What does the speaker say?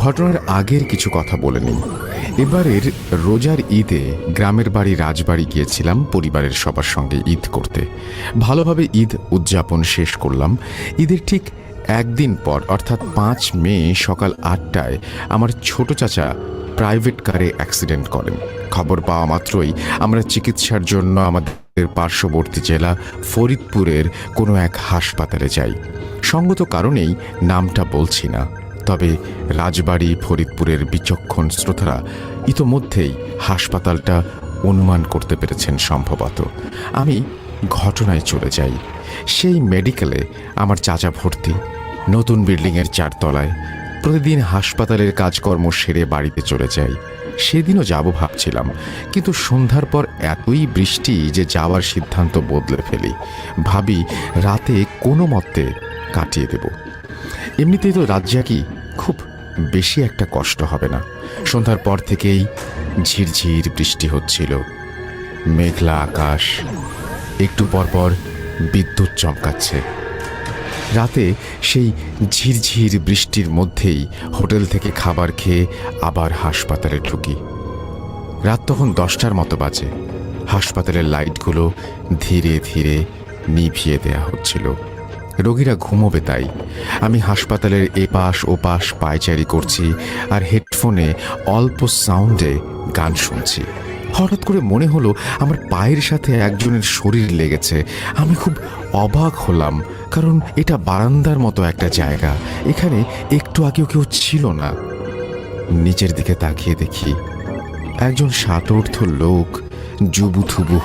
ঘটনার আগের কিছু কথা বলে নিই। এবারের রোজার ঈদে গ্রামের বাড়ি রাজবাড়ি গিয়েছিলাম পরিবারের সবার সঙ্গে ঈদ করতে। ভালোভাবে ঈদ উদযাপন শেষ করলাম। ঈদের ঠিক একদিন পর অর্থাৎ 5 মে সকাল 8টায় আমার ছোট চাচা প্রাইভেট কারে অ্যাক্সিডেন্ট করেন। খবর পাওয়া মাত্রই আমরা চিকিৎসার জন্য আমাদের পার্শ্ববর্তী জেলা ফরিদপুরের কোনো এক হাসপাতালে যাই। সঙ্গত কারণেই নামটা বলছি না, তবে রাজবাড়ি ফরিদপুরের বিচক্ষণ শ্রোতারা ইতোমধ্যেই হাসপাতালটা অনুমান করতে পেরেছেন সম্ভবত। আমি ঘটনায় চলে যাই। সেই মেডিকেলে আমার চাচা ভর্তি, নতুন বিল্ডিংয়ের 4 তলায়। প্রতিদিন হাসপাতালের কাজকর্ম সেরে বাড়িতে চলে যাই। সেদিনও যাব ভাবছিলাম, কিন্তু সন্ধ্যার পর এতই বৃষ্টি যে যাওয়ার সিদ্ধান্ত বদলে ফেলি। ভাবি রাতে কোনো মতে কাটিয়ে দেব। এমনিতেই তো রাজ্জাকি খুব বেশি একটা কষ্ট হবে না। সন্ধ্যার পর থেকেই ঝিরঝির বৃষ্টি হচ্ছিল, মেঘলা আকাশ, একটু পরপর বিদ্যুৎ চমকাচ্ছে। রাতে সেই ঝিরঝির বৃষ্টির মধ্যেই হোটেল থেকে খাবার খেয়ে আবার হাসপাতালে ঢুকি। রাত তখন 10টার মতো বাজে। হাসপাতালের লাইটগুলো ধীরে ধীরে নিভিয়ে দেয়া হচ্ছিল। রোগীরা ঘুমোবে তাই। আমি হাসপাতালের এপাশ ওপাশ পায়চারি করছি আর হেডফোনে অল্প সাউন্ডে গান শুনছি। হঠাৎ করে মনে হলো আমার পায়ের সাথে একজনের শরীর লেগেছে। আমি খুব অবাক হলাম, কারণ এটা বারান্দার মতো একটা জায়গা, এখানে একটু আগেও কেউ ছিল না। নিচের দিকে তাকিয়ে দেখি একজন ষাটোর্ধ্ব লোক জুবুথুবু